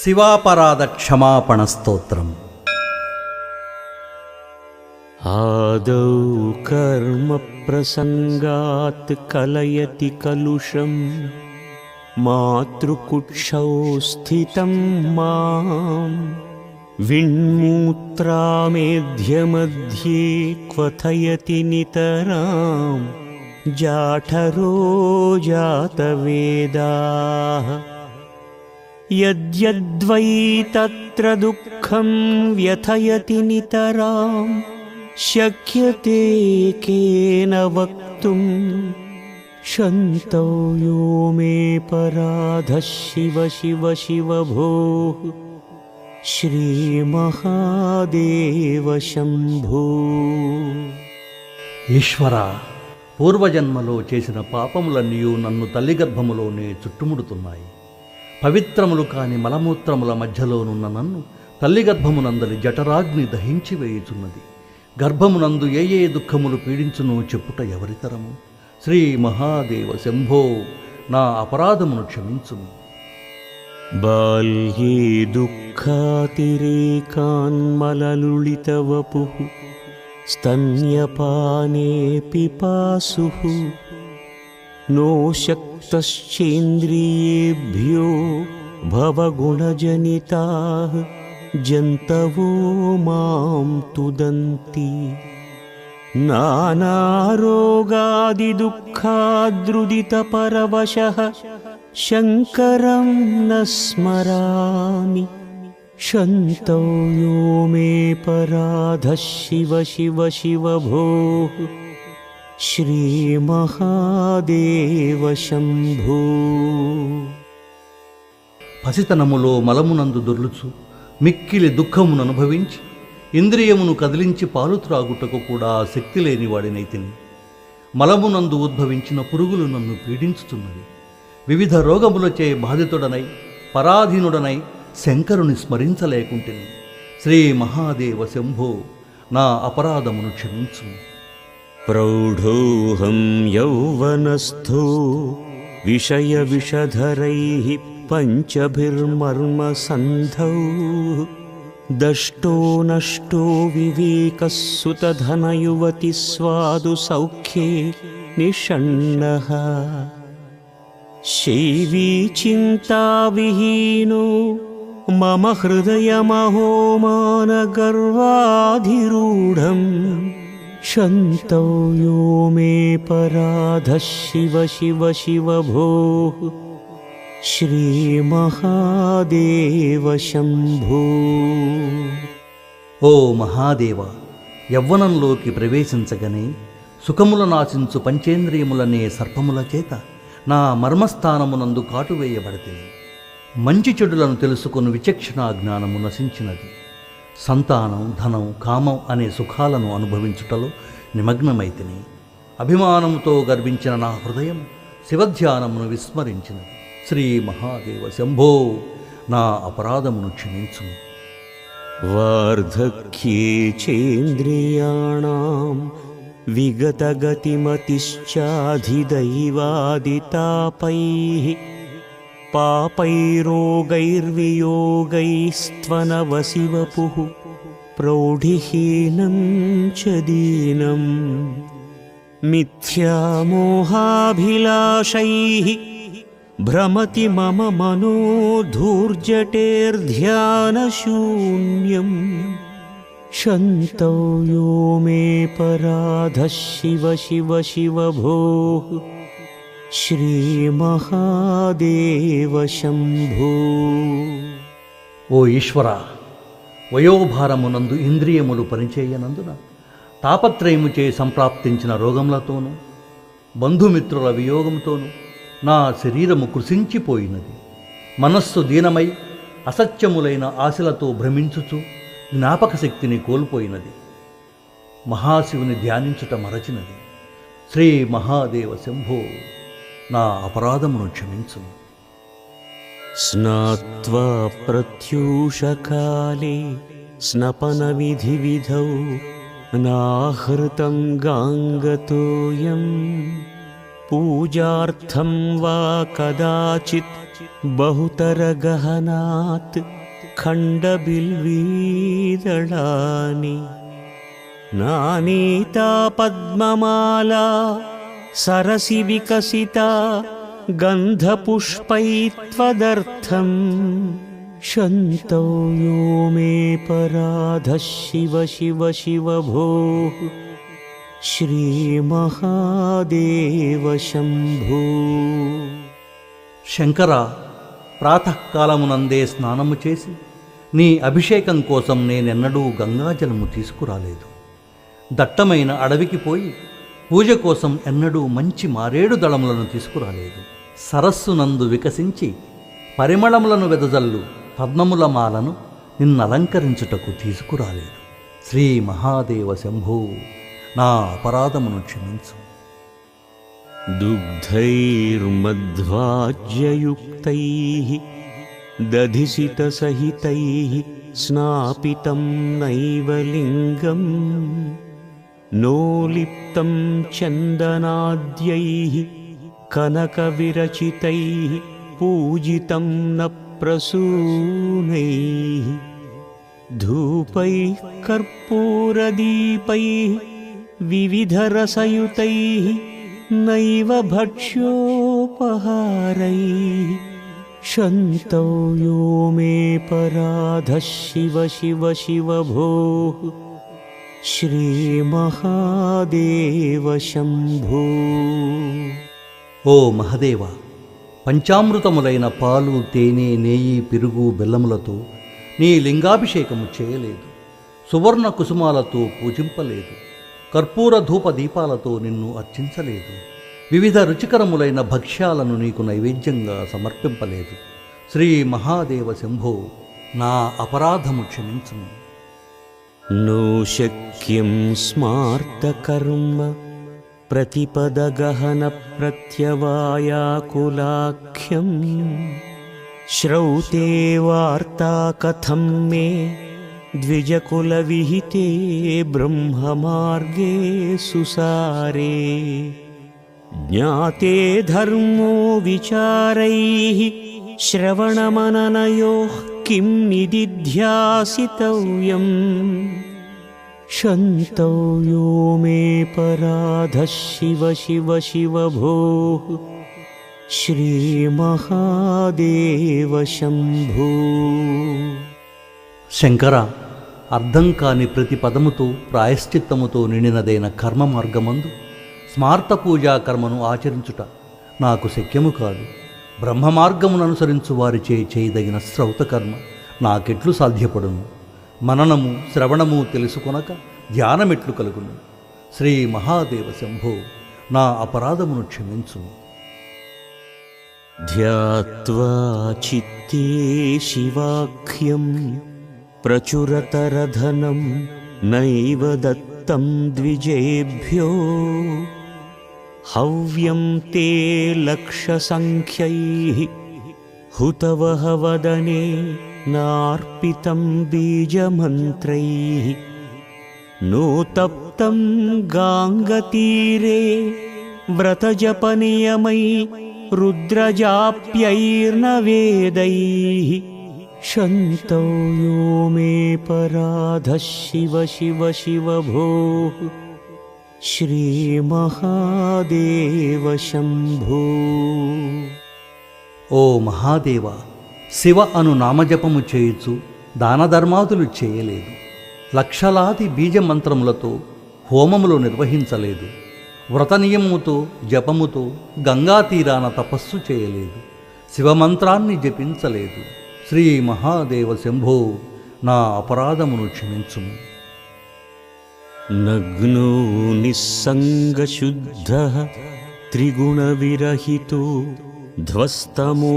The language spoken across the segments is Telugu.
శివాపరాధ క్షమాపణ స్తోత్రం. ఆదౌ కర్మ ప్రసంగాత్ కలయతి కలుషం మాతృకుక్షౌ స్థితం మాం విన్మూత్రామేధ్యమధ్యే క్వథయతి నితరాం జాఠరో జాతవేదాః. యద్యద్వై తత్ర దుఃఖం వ్యథయతి నితరాం శక్యతే కేన వక్తుం శంతవ్యో మే పరాధః శివ శివ శివ భోః శ్రీమహాదేవ శంభో. ఈశ్వర, పూర్వజన్మలో చేసిన పాపములన్నీ నన్ను తల్లి గర్భములోనే చుట్టుముడుతున్నాయి. పవిత్రములు కాని మలమూత్రముల మధ్యలోనున్న నన్ను తల్లి గర్భమునందలి జఠరాగ్ని దహించి వేయుచున్నది. గర్భమునందు ఏ ఏ దుఃఖములు పీడించునో చెప్పుట ఎవరితరము? శ్రీ మహాదేవ శంభో, నా అపరాధమును క్షమించుము. బాల్యే దుఃఖాతిరేకాన్మలలుళితవపుః స్తన్యపానే పిపాసుః నో శక్తశ్చేంద్రియేభ్యో భవగుణజనితాః జంతవో మాం తుదంతి. నానారోగాదిదుఃఖాద్రుదితపరవశః శంకరం న స్మరామి శంతవ్యో మే పరాధః శివ శివ శివ భోః శ్రీమహాదేవ శంభో. పసితనములో మలమునందు దొర్లుచు మిక్కిలి దుఃఖమును అనుభవించి ఇంద్రియమును కదిలించి పాలు త్రాగుటకు కూడా శక్తి లేనివాడినైతిని. మలమునందు ఉద్భవించిన పురుగులు నన్ను పీడించుతున్నవి. వివిధ రోగములచే బాధితుడనై పరాధీనుడనై శంకరుని స్మరించలేకుంటిని. శ్రీ మహాదేవ శంభో, నా అపరాధమును క్షమించుము. ప్రౌఢోహం యౌవనస్థో విషయ విషధరైః పంచభిర్మర్మసంధౌ దష్టో నష్టో వివేకః సుతధనయువతి స్వాదు సౌఖ్యే నిషణ్ణః. శైవీ చింతావిహీనో మమ హృదయమహో మానగర్వాధిరూఢం శంతవ్యో మే పరాధః శివ శివ శివ భోః శ్రీమహాదేవ శంభో. ఓ మహాదేవ, యవ్వనంలోకి ప్రవేశించగనే సుఖముల నాశించు పంచేంద్రియములనే సర్పముల చేత నా మర్మస్థానమునందు కాటువేయబడితిని. మంచి చెడులను తెలుసుకుని విచక్షణా జ్ఞానము నశించినది. సంతానం, ధనం, కామం అనే సుఖాలను అనుభవించుటలో నిమగ్నమైతిని. అభిమానముతో గర్వించిన నా హృదయం శివధ్యానమును విస్మరించినది. శ్రీ మహాదేవ శంభో, నా అపరాధమును క్షమించుము. వార్ధక్యే చేంద్రియాణాం విగతగతిమతిశ్చాధిదైవాదితాపైః పాపైరోగైర్వియోగైస్త్వనవసివపుః ప్రౌఢిహీనం చ దీనం. మిథ్యామోహాభిలాషైః భ్రమతి మమ మనో ధూర్జటేర్ధ్యానశూన్యం శంతవ్యో మే పరాధః శివ శివ శివ భోః శ్రీమహాదేవ శంభో. ఓ ఈశ్వర, వయోభారమునందు ఇంద్రియములు పనిచేయనందున తాపత్రయముచే సంప్రాప్తించిన రోగములతోనూ బంధుమిత్రుల వియోగంతోనూ నా శరీరము కృశించిపోయినది. మనస్సు దీనమై అసత్యములైన ఆశలతో భ్రమించుచు జ్ఞాపక శక్తిని కోల్పోయినది. మహాశివుని ధ్యానించుట మరచినది. శ్రీ మహాదేవ శంభో, నా అపరాధమును క్షమించుము. స్నాత్వా ప్రత్యూషకాలే స్నపన విధి విధౌ నాహృతం గాంగతోయం पूजार्थं वा कदाचित् बहुतरगहनात् खण्डबिल्वीदळानि नानीता पद्ममाला सरसि विकसिता गन्धपुष्पैत्वदर्थम् शन्तौ यो मे पराधः शिव शिव शिव भोः श्रीमहादेव शम्भो। శంకర, ప్రాతకాలమునందే స్నానము చేసి నీ అభిషేకం కోసం నేనెన్నడూ గంగాజలము తీసుకురాలేదు. దట్టమైన అడవికి పోయి పూజ కోసం ఎన్నడూ మంచి మారేడు దళములను తీసుకురాలేదు. సరస్సునందు వికసించి పరిమళములను వెదజల్లు పద్మముల మాలను నిన్నలంకరించుటకు తీసుకురాలేదు. శ్రీ మహాదేవ శంభో, నా అపరాధమును క్షమించు. दुग्धैर्मध्वाज्ययुक्तैः दधिसितसहितैः स्नापितं नैव लिङ्गं नोलिप्तं चन्दनाद्यैः कनकविरचितैः पूजितं न प्रसूनैः धूपैः कर्पूरदीपैः विविधरसयुतैः नैव भक्ष्योपहारैः शन्तौ यो मे पराधः शिव शिव शिव भोः श्रीमहादेव शम्भो। ఓ మహదేవ, పంచామృతములైన పాలు, తేనె, నెయ్యి, పెరుగు, బెల్లములతో నీ లింగాభిషేకము చేయలేదు. సువర్ణ కుసుమాలతో పూజింపలేదు. కర్పూర ధూప దీపాలతో నిన్ను అర్చించలేదు. వివిధ రుచికరములైన భక్ష్యాలను నీకు నైవేద్యంగా సమర్పింపలేదు. శ్రీ మహాదేవ శంభో, నా అపరాధము క్షమించుము. नो शक्यं स्मार्तकर्म प्रतिपदगहनप्रत्यवायाकुलाख्यं श्रौते वार्ता कथं मे द्विजकुलविहिते ब्रह्ममार्गे सुसारे ज्ञाते धर्मो विचारैः श्रवणमननयोः किं निदिध्यासितव्यम् शन्तौ यो मे पराधः शिव शिव शिव भोः श्रीमहादेव शम्भो। శంకర, అర్థం కాని ప్రతి పదముతో ప్రాయశ్చిత్తముతో నిండినదైన కర్మ మార్గమందు స్మార్త పూజా కర్మను ఆచరించుట నాకు శక్యము కాదు. బ్రహ్మ మార్గమును అనుసరించు వారిచే చేయదగిన శ్రౌత కర్మ నాకెట్లు సాధ్యపడును? మననము శ్రవణము తెలుసుకొనక ధ్యానమెట్లు కలుగును? శ్రీ మహాదేవ శంభో, నా అపరాధమును క్షమించు. ధ్యాత్వా చిత్తే శివాఖ్యం ప్రచురతరధనం నైవ దత్తం ద్విజేభ్యో హవ్యం తే లక్షసంఖ్యైః హుతవః వదనే నార్పితం బీజమంత్రైః నోతప్తం గాంగతీరే వ్రతజపనియమై रुद्रजाप्यैर्न वेदैः शन्तौ यो मे पराधः शिव शिव शिव भोः श्रीमहादेव शम्भो। ఓ మహాదేవ, శివ అను నామజపము చేయుచు దానధర్మాదులు చేయలేదు. లక్షలాది బీజమంత్రములతో హోమములు నిర్వహించలేదు. వ్రత నియమముతో జపముతో గంగా తీరాన తపస్సు చేయలేదు. శివమంత్రాన్ని జపించలేదు. శ్రీ మహాదేవ శంభో, నా అపరాధమును క్షమించుము. నగ్నో నిస్సంగశుద్ధః త్రిగుణవిరహితో ధ్వస్తమోహాంధకారో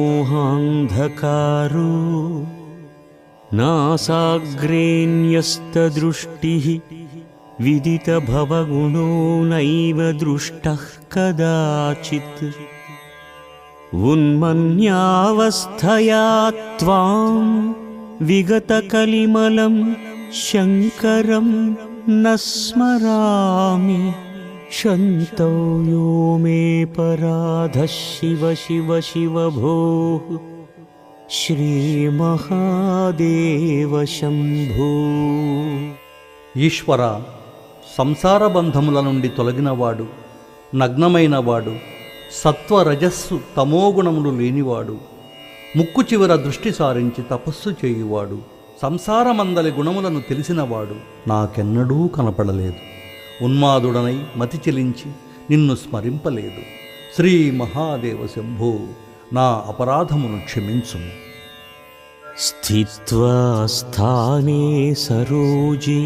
నాసాగ్రేణ్యస్తదృష్టిః विदितभवगुणो नैव दृष्टः कदाचित् उन्मन्यावस्थया त्वां विगतकलिमलं शङ्करं न स्मरामि क्षन्तौ यो मे पराधः शिव शिव शिव भोः श्रीमहादेव शम्भो। ఈశ్వర, సంసార బంధముల నుండి తొలగినవాడు, నగ్నమైనవాడు, సత్వరజస్సు తమోగుణములు లేనివాడు, ముక్కు చివర దృష్టి సారించి తపస్సు చేయువాడు, సంసారమందలి గుణములను తెలిసినవాడు నాకెన్నడూ కనపడలేదు. ఉన్మాదుడనై మతి చెలించి నిన్ను స్మరింపలేదు. శ్రీ మహాదేవ శంభో, నా అపరాధమును క్షమించుము. स्थित्वा स्थाने सरोजे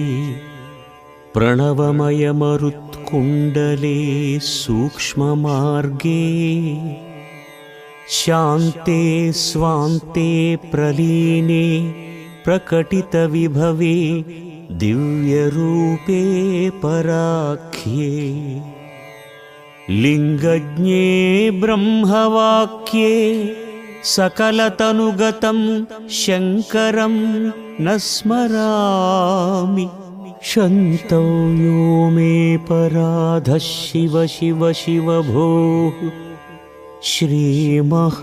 प्रणवमयमरुत्कुण्डले सूक्ष्ममार्गे शान्ते स्वान्ते प्रलीने प्रकटितविभवे दिव्यरूपे पराख्ये लिङ्गज्ञे ब्रह्मवाक्ये सकलतनुगतं शङ्करं न स्मरामि। क्षन्तौ यो मे पराधः शिव शिव शिव भोः श्रीमहादेव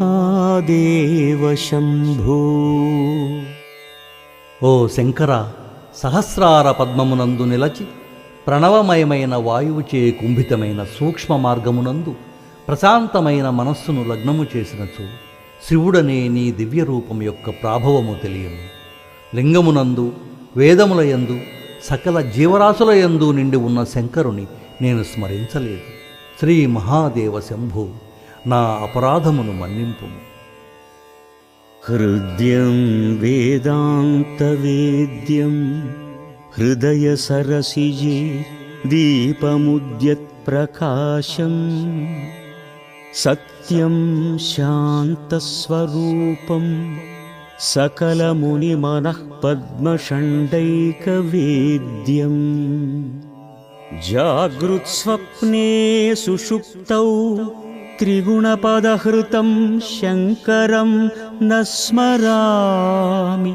शम्भो। ఓ శంకర, సహస్రార పద్మమునందు నిలచి ప్రణవమయమైన వాయువుచే కుంభితమైన సూక్ష్మ మార్గమునందు ప్రశాంతమైన మనస్సును లగ్నము చేసినచో శివుడనే నీ దివ్య రూపం యొక్క ప్రాభవము తెలియను. లింగమునందు, వేదములయందు, సకల జీవరాశులయందు నిండి ఉన్న శంకరుని నేను స్మరించలేదు. శ్రీ మహాదేవ శంభో, నా అపరాధమును మన్నింపుము. हृद्यं वेदान्तवेद्यं हृदयसरसिजे दीपमुद्यत्प्रकाशम् सत्यं शान्तस्वरूपं सकलमुनिमनः पद्मषण्डैकवेद्यम् जागृत्स्वप्ने सुषुप्तौ त्रिगुणपदहृतं शङ्करं न स्मरामि।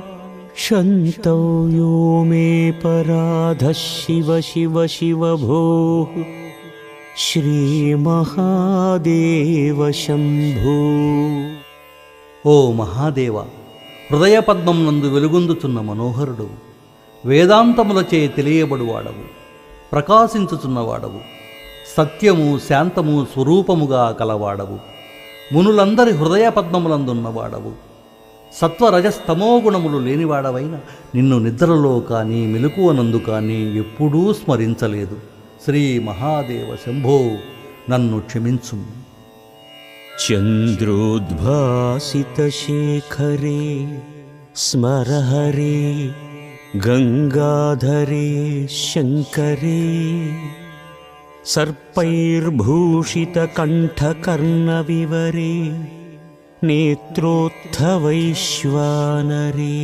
क्षन्तौ यो मे पराधः शिव शिव शिव भोः श्रीमहादेव शम्भो। ఓ మహాదేవ, హృదయ పద్మం నందు వెలుగొందుచున్న మనోహరుడు, వేదాంతములచే తెలియబడువాడవు, ప్రకాశించుచున్నవాడవు, సత్యము శాంతము స్వరూపముగా కలవాడవు, మునులందరి హృదయ పద్మములందున్నవాడవు, సత్వరజస్తమో గుణములు లేనివాడవైన నిన్ను నిద్రలో కానీ మెలకువనందు కానీ ఎప్పుడూ స్మరించలేదు. శ్రీ మహాదేవ శంభో, నన్ను క్షమించుము. चन्द्रोद्भासितशेखरे स्मरहरे गङ्गाधरे शङ्करे सर्पैर्भूषितकण्ठकर्णविवरे नेत्रोत्थवैश्वानरे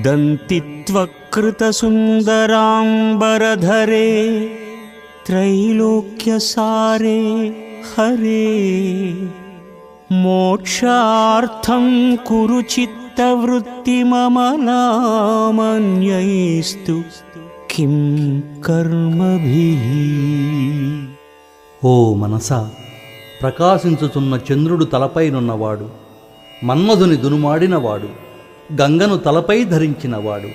दन्तित्वकृतसुन्दराम्बरधरे त्रैलोक्यसारे हरे मोक्षार्थं कुरु चित्तवृत्तिममलामन्यैस्तु किं कर्मभिः। ఓ మనసా, ప్రకాశించుచున్న చంద్రుడు తలపైనున్నవాడు, మన్మధుని దునుమాడినవాడు, గంగను తలపై ధరించినవాడు,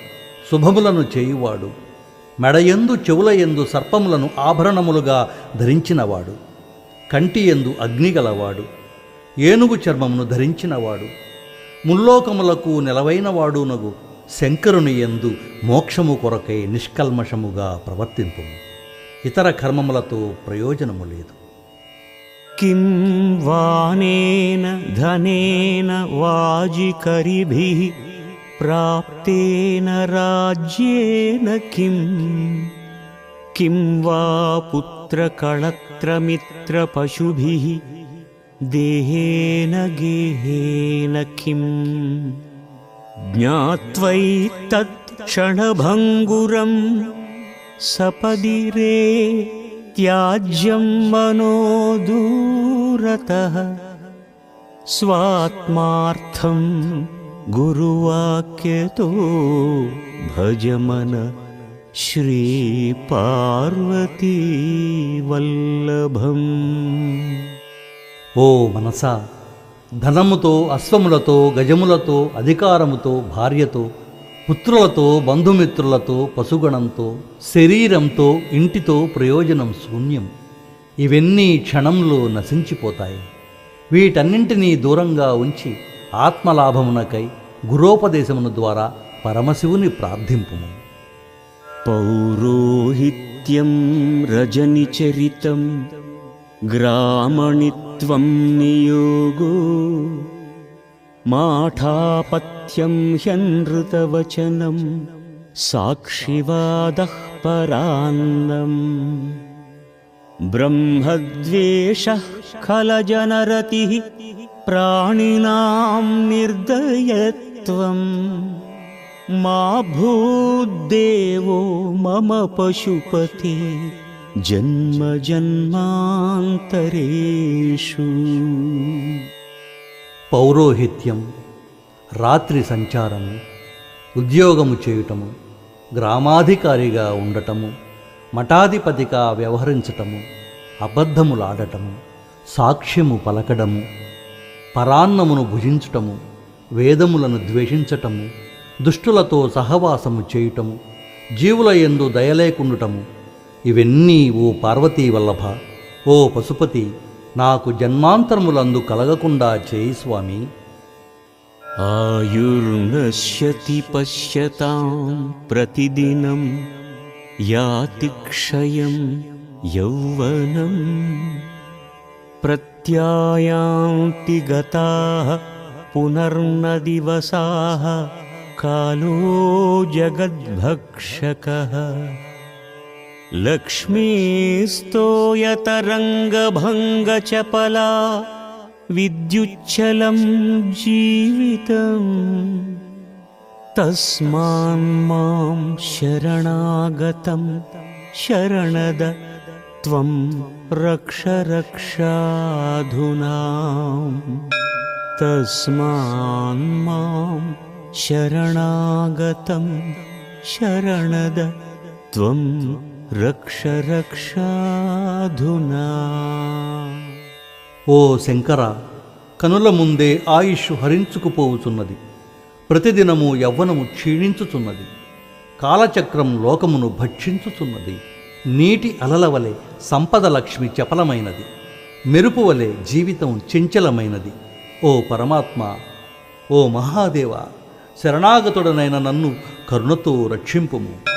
శుభములను చేయువాడు, మెడయందు చెవులయందు సర్పములను ఆభరణములుగా ధరించినవాడు, కంటియందు అగ్నిగలవాడు, ఏనుగు చర్మమును ధరించినవాడు, ముల్లోకములకు నెలవైనవాడునగు శంకరుని యందు మోక్షము కొరకై నిష్కల్మషముగా ప్రవర్తింపుము. ఇతర కర్మములతో ప్రయోజనము లేదు. किं वानेन धनेन वाजिकरिभिः प्राप्तेन राज्येन किं वा पुत्रकळत्रमित्रपशुभिः देहेन गेहेन किं ज्ञात्वैतत्क्षणभङ्गुरं सपदि रे त्याज्यं मनो दूरतः स्वात्मार्थं गुरुवाक्यतो भजमन శ్రీపార్వతీవల్లభం. ఓ మనసా, ధనముతో, అశ్వములతో, గజములతో, అధికారముతో, భార్యతో, పుత్రులతో, బంధుమిత్రులతో, పశుగణంతో, శరీరంతో, ఇంటితో ప్రయోజనం శూన్యం. ఇవన్నీ క్షణంలో నశించిపోతాయి. వీటన్నింటినీ దూరంగా ఉంచి ఆత్మలాభమునకై గురోపదేశమును ద్వారా పరమశివుని ప్రార్థింపుము. పౌరోహిత్యం రజనిచరితం గ్రామణిత్వం నియోగో మాఠాపత్యం హ్యనృతవచనం సాక్షివాదః పరాన్నం. బ్రహ్మద్వేషః ఖలజనరతిః ప్రాణినాం నిర్దయత్వం. మా భూద్దేవో మమ పశుపతే జన్మ జన్మాంతరేషు. పౌరోహిత్యం, రాత్రి సంచారము, ఉద్యోగము చేయుటము, గ్రామాధికారిగా ఉండటము, మఠాధిపతిగా వ్యవహరించటము, అబద్ధములాడటము, సాక్ష్యము పలకడము, పరాన్నమును భుజించటము, వేదములను ద్వేషించటము, దుష్టులతో సహవాసము చేయుటము, జీవుల యందు దయలేకుండుటము, ఇవన్నీ ఓ పార్వతీ వల్లభ, ఓ పశుపతి, నాకు జన్మాంతరములందు కలగకుండా చేయి స్వామి. ఆయుర్నశ్యతి పశ్యతాం ప్రతిదినం యాతి క్షయం యౌవనం. ప్రత్యాయాంతి గతాః పునర్న దివసాః కాలో జగద్భక్షకః. లక్ష్మీస్తోయతరంగభంగచపలా విద్యుచ్చలం జీవితం. తస్మాన్మాం శరణాగతం శరణద త్వం రక్ష రక్షాధునా. తస్మాన్మాం శరణాగతం శరణద త్వం రక్ష రక్షాధునా. ఓ శంకర, కనుల ముందే ఆయుష్ హరించుకుపోవుచున్నది. ప్రతిదినము యవ్వనము క్షీణించుచున్నది. కాలచక్రం లోకమును భక్షించుచున్నది. నీటి అలల వలె సంపద లక్ష్మి చపలమైనది. మెరుపు వలె జీవితం చంచలమైనది. ఓ పరమాత్మ, ఓ మహాదేవ, శరణాగతుడనైన నన్ను కరుణతో రక్షింపుము.